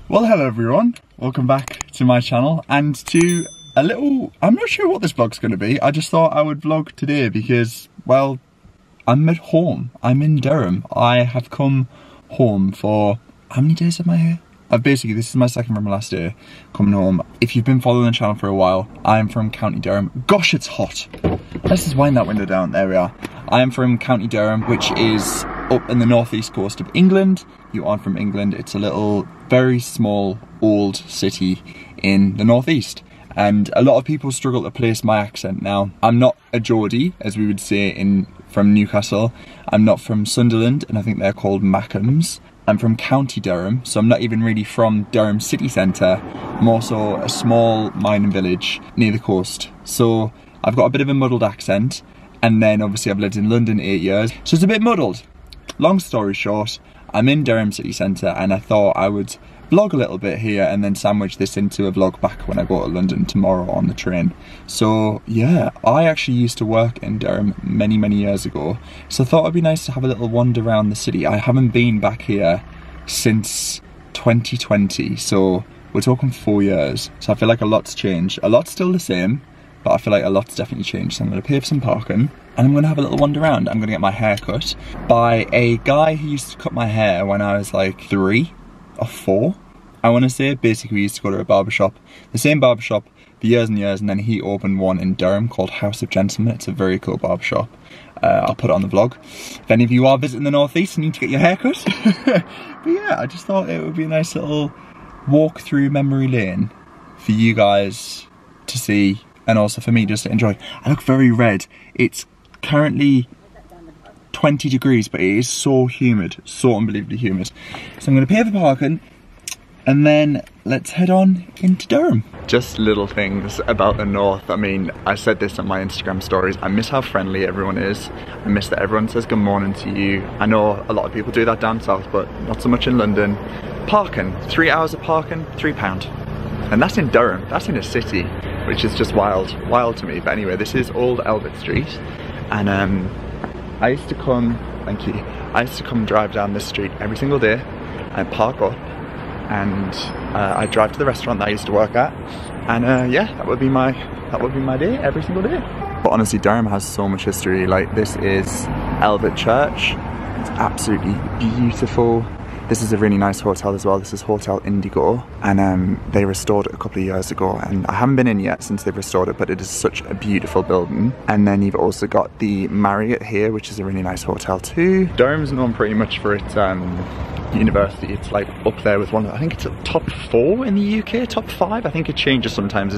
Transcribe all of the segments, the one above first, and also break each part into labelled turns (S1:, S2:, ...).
S1: Well, hello everyone, welcome back to my channel and to a little, I'm not sure what this vlog's going to be. I just thought I would vlog today because, well, I'm at home. I'm in Durham. I have come home for, how many days am I here? Basically, this is my second from last day coming home. If you've been following the channel for a while, I'm from County Durham. Gosh, it's hot. Let's just wind that window down. There we are. I am from County Durham, which is up in the northeast coast of England. You aren't from England. It's a little, very small, old city in the northeast. And a lot of people struggle to place my accent now. I'm not a Geordie, as we would say from Newcastle. I'm not from Sunderland, and I think they're called Mackhams. I'm from County Durham, so I'm not even really from Durham city centre. More so a small mining village near the coast. So I've got a bit of a muddled accent, and then obviously I've lived in London 8 years, so it's a bit muddled. Long story short, I'm in Durham city centre, and I thought I would vlog a little bit here and then sandwich this into a vlog back when I go to London tomorrow on the train. So yeah, I actually used to work in Durham many years ago, so I thought it'd be nice to have a little wander around the city. I haven't been back here since 2020, so we're talking 4 years. So I feel like a lot's changed. A lot's still the same, but I feel like a lot's definitely changed. So I'm going to pay for some parking and I'm going to have a little wander around. I'm going to get my hair cut by a guy who used to cut my hair when I was like 3 or 4, I want to say. Basically, we used to go to a barbershop, the same barbershop for years and years, and then he opened one in Durham called House of Gentlemen. It's a very cool barbershop. I'll put it on the vlog if any of you are visiting the northeast and need to get your hair cut. But yeah, I just thought it would be a nice little walk through memory lane for you guys to see, and also for me just to enjoy. I look very red. It's currently 20 degrees, but it is so humid, so unbelievably humid. So I'm going to pay for parking and then let's head on into Durham. Just little things about the north. I mean, I said this on my Instagram stories. I miss how friendly everyone is. I miss that everyone says good morning to you. I know a lot of people do that down south, but not so much in London. Parking, 3 hours of parking, £3. And that's in Durham, that's in a city, which is just wild to me. But anyway, this is Old Albert Street. And I used to come, thank you, I used to come drive down this street every single day and park up, and I'd drive to the restaurant that I used to work at, and yeah, that would be my day every single day. But honestly, Durham has so much history. Like, this is Albert Church. It's absolutely beautiful. This is a really nice hotel as well. This is Hotel Indigo, and they restored it a couple of years ago, and I haven't been in yet since they've restored it, but it is such a beautiful building. And then you've also got the Marriott here, which is a really nice hotel too. Durham's known pretty much for its university. It's like up there with one of, I think it's a top 4 in the UK, top 5. I think it changes sometimes.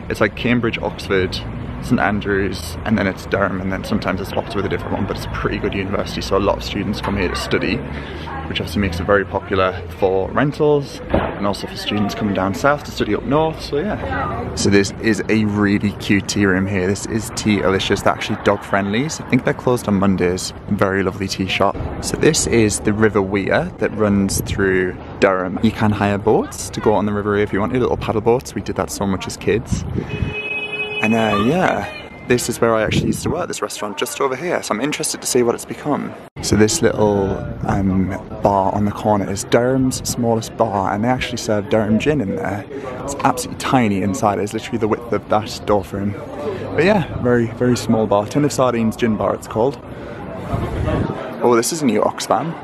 S1: It's like Cambridge, Oxford, St Andrews, and then it's Durham, and then sometimes it's swapped with a different one, but it's a pretty good university, so a lot of students come here to study, which obviously makes it very popular for rentals and also for students coming down south to study up north. So yeah. So this is a really cute tea room here. This is Tea Alicious. They're actually dog friendly, so I think they're closed on Mondays. Very lovely tea shop. So this is the River Wear that runs through Durham. You can hire boats to go on the River Wear if you want, little paddle boats. We did that so much as kids. And yeah, this is where I actually used to work, this restaurant just over here, so I'm interested to see what it's become. So this little bar on the corner is Durham's smallest bar, and they actually serve Durham gin in there. It's absolutely tiny inside. It's literally the width of that door frame. But yeah, very small bar. Tin of Sardines Gin Bar it's called. Oh, this is a new Oxfam.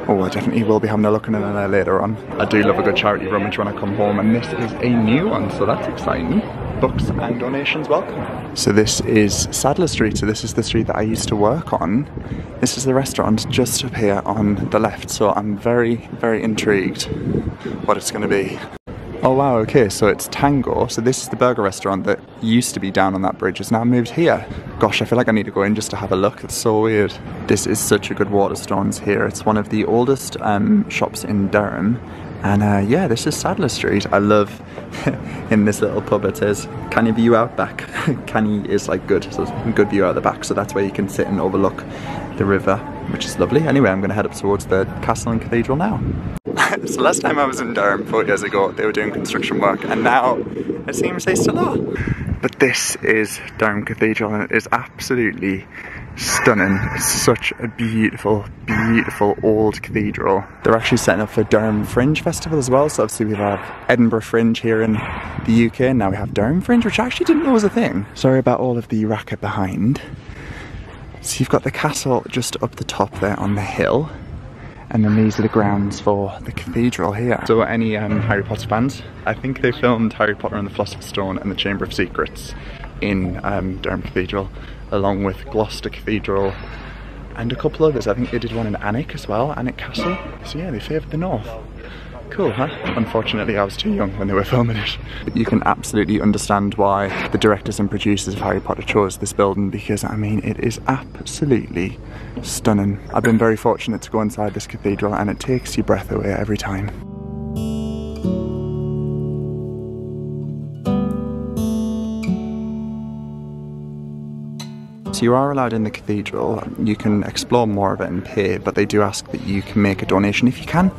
S1: Oh, I definitely will be having a look in there later on. I do love a good charity rummage when I come home, and this is a new one, so that's exciting. Books and donations welcome. So this is Sadler Street, so this is the street that I used to work on. This is the restaurant just up here on the left, so I'm very intrigued what it's going to be. Oh wow, okay, so it's Tango. So this is the burger restaurant that used to be down on that bridge. It's now moved here. Gosh, I feel like I need to go in just to have a look. It's so weird. This is such a good Waterstones here. It's one of the oldest shops in Durham. And yeah, this is Sadler Street. I love in this little pub it says, "Canny view out back." Canny is like good, so good view out the back. So that's where you can sit and overlook the river, which is lovely. Anyway, I'm going to head up towards the castle and cathedral now. So last time I was in Durham 4 years ago, they were doing construction work, and now it seems they still are. But this is Durham Cathedral, and it is absolutely Stunning. It's such a beautiful, beautiful old cathedral. They're actually setting up for Durham Fringe Festival as well. So obviously we have Edinburgh Fringe here in the UK, and now we have Durham Fringe, which I actually didn't know was a thing. Sorry about all of the racket behind. So you've got the castle just up the top there on the hill. And then these are the grounds for the cathedral here. So any Harry Potter fans, I think they filmed Harry Potter and the Philosopher's Stone and the Chamber of Secrets in Durham Cathedral, along with Gloucester Cathedral and a couple others. I think they did one in Alnwick as well, Alnwick Castle. So yeah, they favoured the north. Cool, huh? Unfortunately, I was too young when they were filming it. But you can absolutely understand why the directors and producers of Harry Potter chose this building, because I mean, it is absolutely stunning. I've been very fortunate to go inside this cathedral, and it takes your breath away every time. So you are allowed in the cathedral. You can explore more of it and pay, but they do ask that you can make a donation if you can.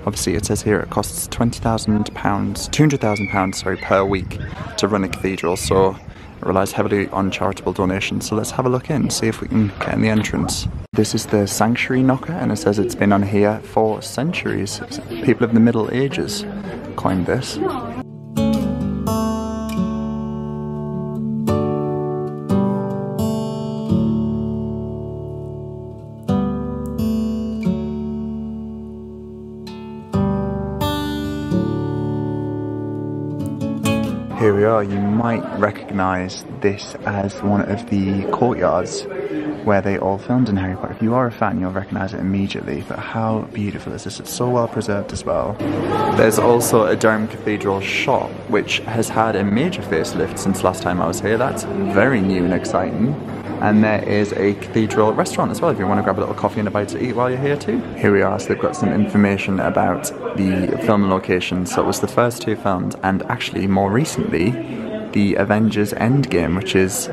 S1: Obviously it says here it costs £200,000 sorry, per week to run a cathedral, so it relies heavily on charitable donations. So let's have a look in, see if we can get in the entrance. This is the sanctuary knocker, and it says it's been on here for centuries. People of the Middle Ages coined this. Here we are. You might recognise this as one of the courtyards where they all filmed in Harry Potter. If you are a fan, you'll recognise it immediately, but how beautiful is this? It's so well preserved as well. There's also a Durham Cathedral shop, which has had a major facelift since last time I was here. That's very new and exciting. And there is a cathedral restaurant as well, if you want to grab a little coffee and a bite to eat while you're here too. Here we are, so they've got some information about the filming locations. So it was the first two films, and actually more recently, the Avengers Endgame, which is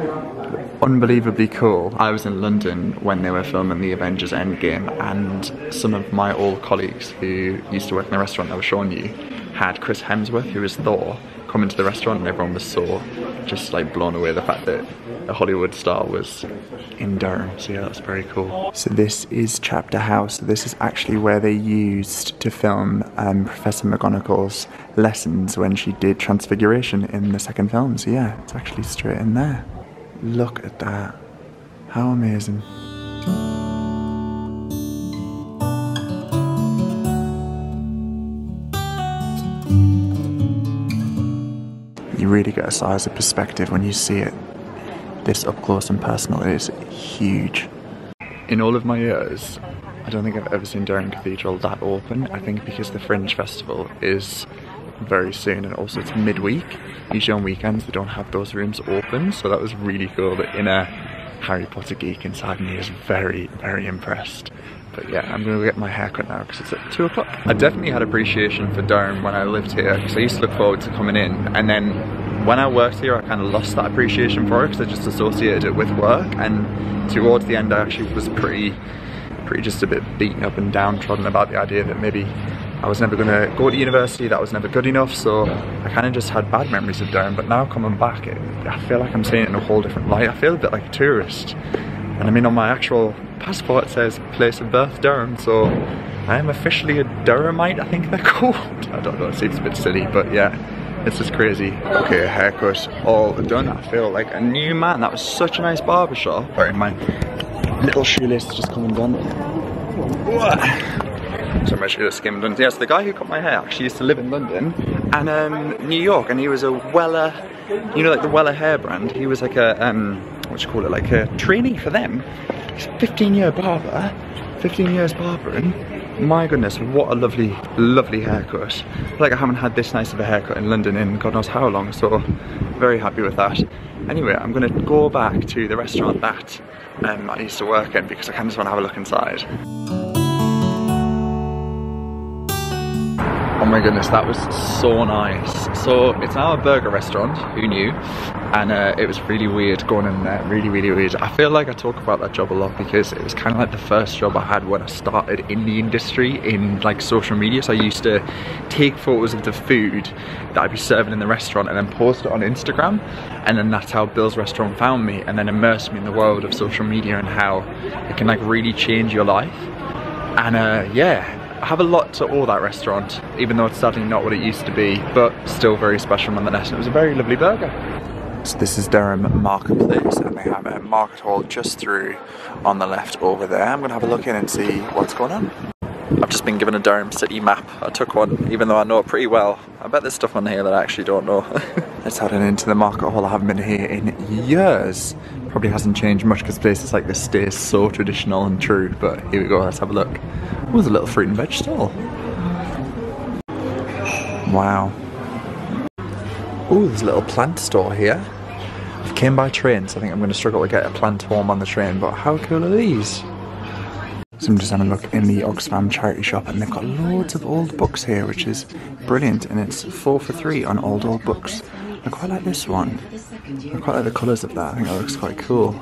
S1: unbelievably cool. I was in London when they were filming the Avengers Endgame, and some of my old colleagues who used to work in the restaurant I was showing you had Chris Hemsworth, who was Thor, come into the restaurant, and everyone was so just like blown away the fact that a Hollywood star was in Durham. So yeah, that's very cool. So this is Chapter House. This is actually where they used to film Professor McGonagall's lessons when she did Transfiguration in the second film. So yeah, it's actually straight in there. Look at that. How amazing. You really get a size of perspective when you see it this up close and personal. It is huge. In all of my years, I don't think I've ever seen Durham Cathedral that open. I think because the Fringe Festival is very soon, and also it's midweek. Usually on weekends they don't have those rooms open, so that was really cool. The inner Harry Potter geek inside me is very, very impressed. But yeah, I'm going to get my hair cut now because it's at 2 o'clock. I definitely had appreciation for Durham when I lived here, because I used to look forward to coming in, and then when I worked here I kind of lost that appreciation for it because I just associated it with work, and towards the end I actually was pretty just a bit beaten up and downtrodden about the idea that maybe I was never going to go to university, that was never good enough, so I kind of just had bad memories of Durham. But now coming back, I feel like I'm seeing it in a whole different light. I feel a bit like a tourist. And I mean, on my actual passport it says place of birth Durham, so I am officially a Durhamite, I think they're called. I don't know, it seems a bit silly, but yeah, it's just crazy. Okay, haircut all done. I feel like a new man. That was such a nice barbershop. Sorry, my little shoelace is just coming down. So my shoelace came done. Yes, the guy who cut my hair actually used to live in London and New York, and he was a Weller, you know, like the Weller hair brand. He was like a what do you call it, like a trainee for them. He's a 15-year barber, 15 years barbering. My goodness, what a lovely, lovely haircut. I feel like I haven't had this nice of a haircut in London in God knows how long, so very happy with that. Anyway, I'm gonna go back to the restaurant that I used to work in because I kind of just want to have a look inside. Oh my goodness, that was so nice. So it's now a burger restaurant, who knew? and it was really weird going in there, really weird. I feel like I talk about that job a lot because it was kind of like the first job I had when I started in the industry in like social media. So I used to take photos of the food that I'd be serving in the restaurant and then post it on Instagram, and then that's how Bill's Restaurant found me and then immersed me in the world of social media and how it can like really change your life. And yeah, I have a lot to owe that restaurant, even though it's sadly not what it used to be, but still very special nonetheless. And it was a very lovely burger. So this is Durham Marketplace, and they have a market hall just through on the left over there. I'm gonna have a look in and see what's going on. I've just been given a Durham city map. I took one, even though I know it pretty well. I bet there's stuff on here that I actually don't know. Let's head into the market hall. I haven't been here in years. Probably hasn't changed much because places like this stay so traditional and true, but here we go, let's have a look. Oh, there's a little fruit and veg stall. Wow. Oh, there's a little plant store here. I came by train, so I think I'm going to struggle to get a plant home on the train, but how cool are these? So I'm just having a look in the Oxfam charity shop, and they've got loads of old books here, which is brilliant, and it's 4 for 3 on old books. I quite like this one. I quite like the colours of that. I think that looks quite cool.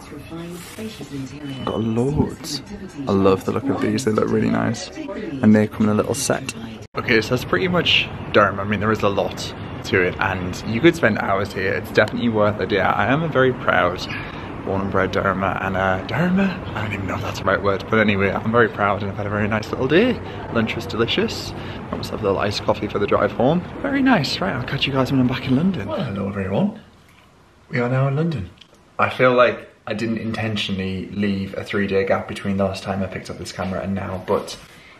S1: I've got loads. I love the look of these, they look really nice. And they come in a little set. Okay, so that's pretty much Durham. I mean, there is a lot to it, and you could spend hours here. It's definitely worth it. Yeah, I am a very proud born and bred Durhamer, and Durhamer? I don't even know if that's the right word, but anyway, I'm very proud and I've had a very nice little day. Lunch was delicious. Got myself a little iced coffee for the drive home. Very nice. Right, I'll catch you guys when I'm back in London. Well, hello everyone. We are now in London. I feel like I didn't intentionally leave a 3-day gap between the last time I picked up this camera and now, but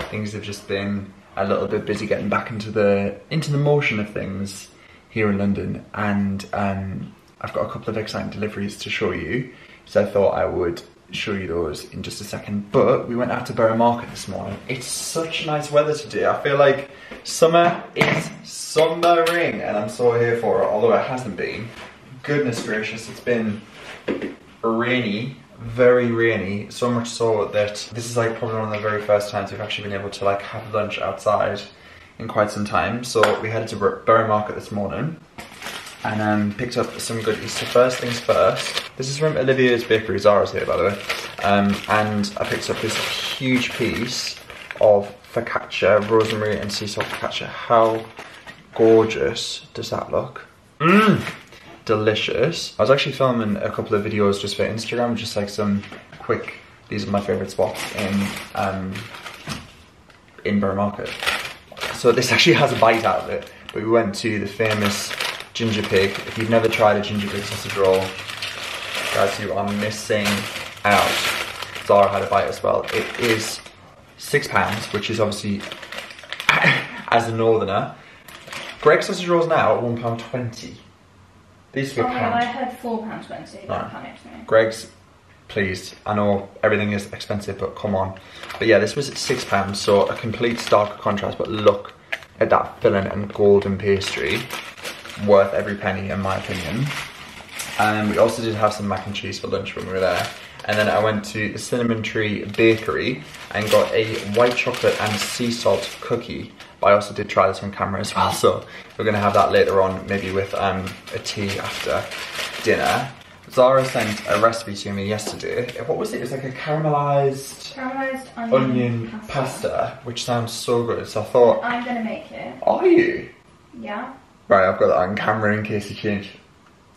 S1: things have just been a little bit busy getting back into the motion of things here in London, and I've got a couple of exciting deliveries to show you, so I thought I would show you those in just a second. But we went out to Borough Market this morning. It's such nice weather today. I feel like summer is summering, and I'm so here for it, although it hasn't been. Goodness gracious, it's been rainy, very rainy, so much so that this is like probably one of the very first times we've actually been able to like have lunch outside in quite some time. So we headed to Borough Market this morning and picked up some goodies. So first things first, this is from Olivia's Bakery. Zara's here, by the way, and I picked up this huge piece of focaccia, rosemary and sea salt focaccia. How gorgeous does that look? Delicious. I was actually filming a couple of videos just for Instagram, just like some quick, these are my favourite spots in Borough Market. So this actually has a bite out of it, but we went to the famous Ginger Pig. If you've never tried a Ginger Pig sausage roll, guys, you are missing out. Zara had a bite as well. It is £6, which is obviously, as a northerner. Greggs sausage rolls now at £1.20. These are £1.
S2: I heard £4.20. That panicked me.
S1: Greggs, please. I know everything is expensive, but come on. But yeah, this was at £6, so a complete stark contrast. But look at that filling and golden pastry, worth every penny in my opinion. And we also did have some mac and cheese for lunch when we were there. And then I went to the Cinnamon Tree Bakery and got a white chocolate and sea salt cookie. But I also did try this on camera as well, so we're gonna have that later on, maybe with a tea after dinner. Zara sent a recipe to me yesterday. What was it? It was like a caramelized onion pasta, which sounds so good. So I thought,
S2: I'm gonna make it.
S1: Are you?
S2: Yeah.
S1: Right, I've got that on camera in case you change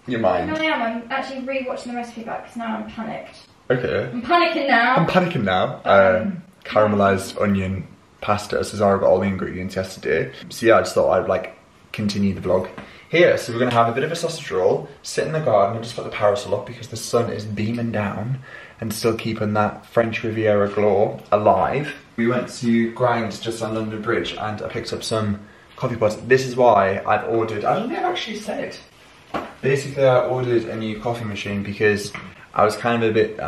S1: your mind.
S2: No, I am. I'm actually re-watching the recipe back because now I'm panicked.
S1: Okay.
S2: I'm panicking now.
S1: I'm panicking now. Caramelized onion pasta. So Zara got all the ingredients yesterday. So yeah, I just thought I'd like continue the vlog here. So we're gonna have a bit of a sausage roll, sit in the garden. I just got the parasol up because the sun is beaming down and still keeping that French Riviera glow alive. We went to Grind just on London Bridge and I picked up some coffee pods. This is why I've ordered, I don't think I've actually said it. Basically I ordered a new coffee machine because I was kind of a bit,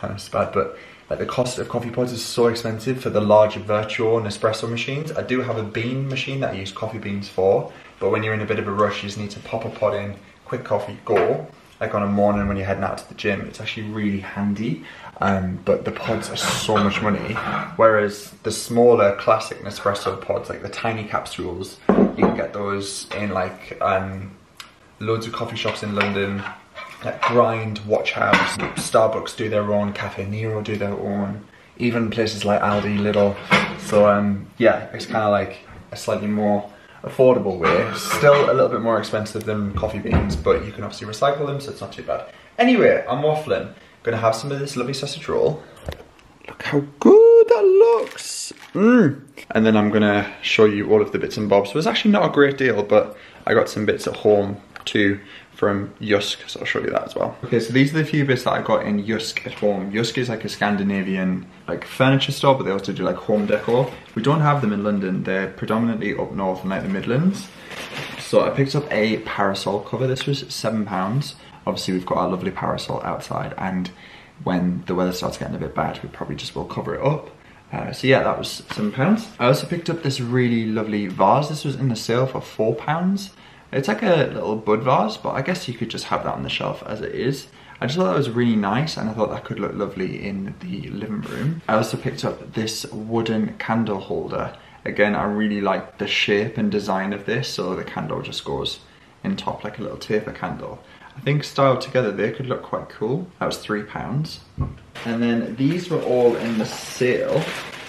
S1: it's bad, but like the cost of coffee pods is so expensive for the larger Vertuo and espresso machines. I do have a bean machine that I use coffee beans for, but when you're in a bit of a rush, you just need to pop a pod in, quick coffee, go. Like on a morning when you're heading out to the gym, it's actually really handy. But the pods are so much money. Whereas the smaller classic Nespresso pods, like the tiny capsules, you can get those in like loads of coffee shops in London, like Grind, Watch House, Starbucks do their own, Cafe Nero do their own, even places like Aldi, Lidl. So yeah, it's kind of like a slightly more affordable way. Still a little bit more expensive than coffee beans, but you can obviously recycle them, so it's not too bad. Anyway, I'm waffling. Gonna have some of this lovely sausage roll. Look how good that looks. And then I'm gonna show you all of the bits and bobs. So it's actually not a great deal, but I got some bits at home too from Jysk, so I'll show you that as well. Okay, so these are the few bits that I got in Jysk at home. Jysk is like a Scandinavian like furniture store, but they also do like home decor. We don't have them in London. They're predominantly up north in like the Midlands. So I picked up a parasol cover. This was £7. Obviously we've got our lovely parasol outside, and when the weather starts getting a bit bad, we probably just will cover it up. So yeah, that was £7. I also picked up this really lovely vase. This was in the sale for £4. It's like a little bud vase, but I guess you could just have that on the shelf as it is. I just thought that was really nice, and I thought that could look lovely in the living room. I also picked up this wooden candle holder. Again, I really like the shape and design of this, so the candle just goes in top like a little taper candle. I think styled together they could look quite cool. That was £3. And then these were all in the sale.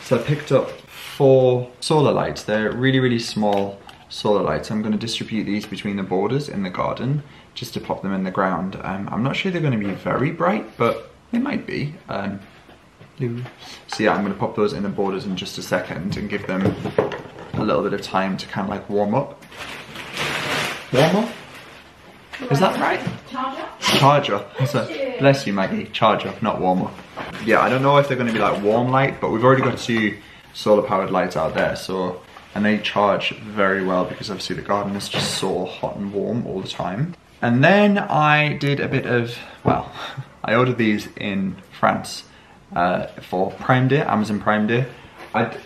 S1: So I picked up 4 solar lights. They're really, really small solar lights. I'm going to distribute these between the borders in the garden just to pop them in the ground. I'm not sure they're going to be very bright, but they might be. So yeah, I'm going to pop those in the borders in just a second and give them a little bit of time to kind of like warm up. Warm up? Is that right? Charger. Bless you, Maggie. Charger, not warmer. Yeah, I don't know if they're going to be like warm light, but we've already got 2 solar powered lights out there, so, and they charge very well because obviously the garden is just so hot and warm all the time. And then I did a bit of, well, I ordered these in France for Prime Day, Amazon Prime Day.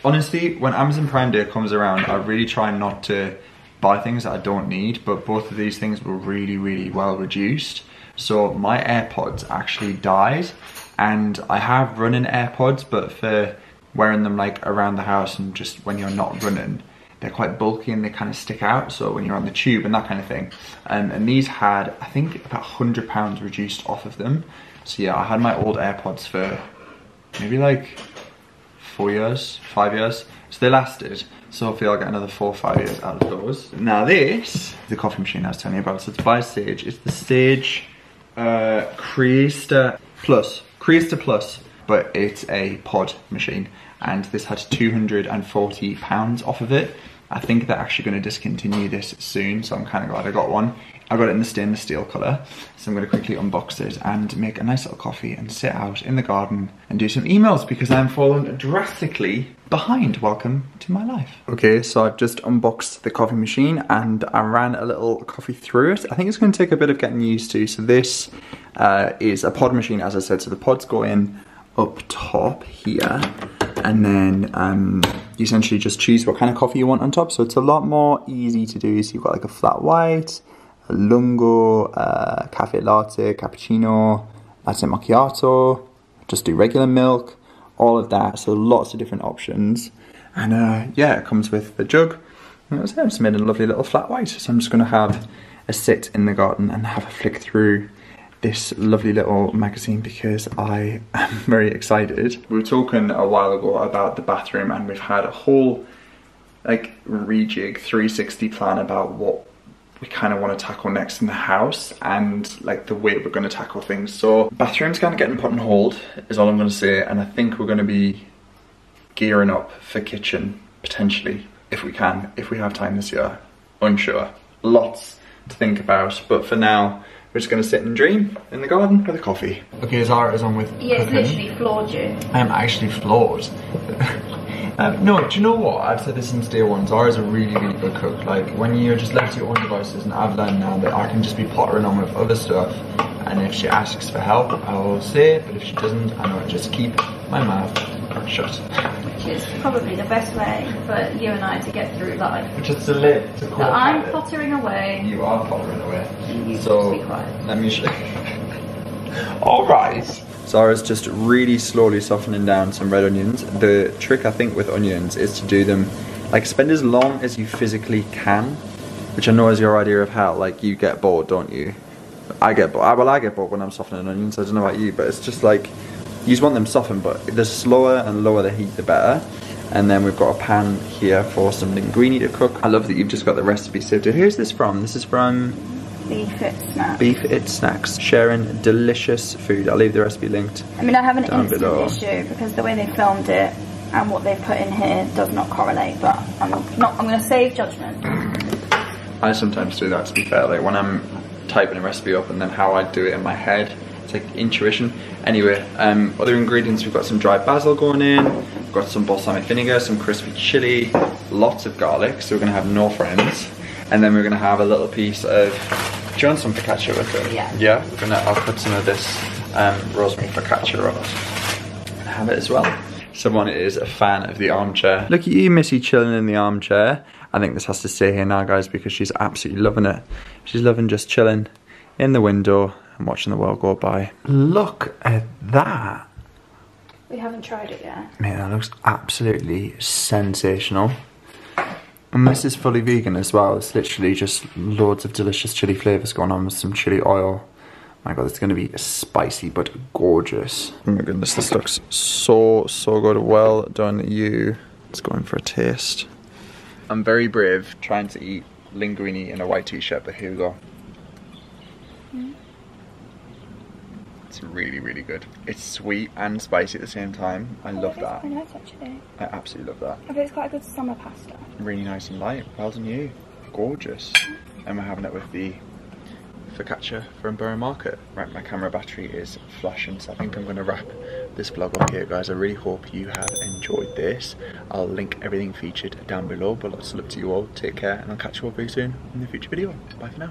S1: Honestly, when Amazon Prime Day comes around, I really try not to buy things that I don't need, but both of these things were really, really well reduced. So my AirPods actually died, and I have running AirPods, but for wearing them like around the house and just when you're not running, they're quite bulky and they kind of stick out, so when you're on the tube and that kind of thing. And these had, I think, about £100 reduced off of them. So yeah, I had my old AirPods for maybe like 4 years, 5 years. So they lasted. So hopefully I'll get another 4 or 5 years out of those. Now this, the coffee machine I was telling you about, so it's by Sage. It's the Sage Creaster Plus, but it's a pod machine. And this had £240 off of it. I think they're actually going to discontinue this soon, so I'm kind of glad I got one. I got it in the stainless steel colour, so I'm going to quickly unbox it and make a nice little coffee and sit out in the garden and do some emails because I'm fallen drastically behind. Welcome to my life. Okay, so I've just unboxed the coffee machine and I ran a little coffee through it. I think it's going to take a bit of getting used to. So this is a pod machine, as I said, so the pods go in up top here, and then you essentially just choose what kind of coffee you want on top. So it's a lot more easy to do. So you've got like a flat white, a lungo, cafe latte, cappuccino, latte macchiato, just do regular milk, all of that. So lots of different options. And yeah, it comes with the jug. And that's it. I just made a lovely little flat white. So I'm just going to have a sit in the garden and have a flick through this lovely little magazine because I am very excited. We were talking a while ago about the bathroom, and we've had a whole like rejig 360 plan about what we kind of want to tackle next in the house and like the way we're going to tackle things. So bathroom's kind of getting put on hold is all I'm going to say, and I think we're going to be gearing up for kitchen potentially if we can, if we have time this year. Unsure. Lots to think about, but for now we're just going to sit and dream in the garden with a coffee. Okay, Zara is on with
S2: Yeah, it's literally floored you.
S1: I am actually floored. No, do you know what? I've said this since day one. Zara's a really, really good cook. Like, when you're just left to your own devices, and I've learned now that I can just be pottering on with other stuff, and if she asks for help, I will say it, but if she doesn't, I know just keep my mouth shut.
S2: Which is probably the best way for you and I to get through life.
S1: Just to live, to cope.
S2: So I'm pottering away.
S1: You are pottering away.
S2: You
S1: so,
S2: just be quiet.
S1: Let me show you. Alright. Zara's just really slowly softening down some red onions. The trick I think with onions is to do them, like spend as long as you physically can which I know is your idea of hell. Like, you get bored, don't you? I get bored. Well, I get bored when I'm softening onions. I don't know about you, but it's just like, you just want them softened, but the slower and lower the heat, the better. And then we've got a pan here for some linguine to cook. I love that you've just got the recipe saved. Who's this from? This is from
S2: Beef It Snacks.
S1: Beef It Snacks, sharing delicious food. I'll leave the recipe linked.
S2: I mean, I have an instant
S1: below.
S2: issue because the way they filmed it and what they've put in here does not correlate, but I'm going to save judgment.
S1: I sometimes do that, to be fair, like when I'm typing a recipe up and then how I do it in my head, it's like intuition. Anyway, other ingredients, we've got some dried basil going in, we've got some balsamic vinegar, some crispy chili, lots of garlic, so we're going to have no friends. And then we're going to have a little piece of, do you want some focaccia with it?
S2: Yeah.
S1: Yeah, I'll put some of this rosemary focaccia on it. Have it as well. Someone is a fan of the armchair. Look at you, Missy, chilling in the armchair. I think this has to stay here now, guys, because she's absolutely loving it. She's loving just chilling in the window and watching the world go by. Look at that.
S2: We haven't tried it yet.
S1: Man, that looks absolutely sensational. And this is fully vegan as well. It's literally just loads of delicious chili flavours going on with some chili oil. My God, it's going to be spicy but gorgeous. Oh my goodness, this looks so good. Well done, you. Let's go in for a taste. I'm very brave trying to eat linguine in a white t-shirt, but here we go. It's really, really good. It's sweet and spicy at the same time. I love that.
S2: Quite nice, actually.
S1: I absolutely love that.
S2: I bet it's quite a good summer pasta.
S1: Really nice and light. Well done, you. Gorgeous. And we're having it with the focaccia from Borough Market. Right, my camera battery is flashing, so I think I'm going to wrap this vlog up here, guys. I really hope you have enjoyed this. I'll link everything featured down below, but lots of love to you all. Take care, and I'll catch you all very soon in the future video. Bye for now.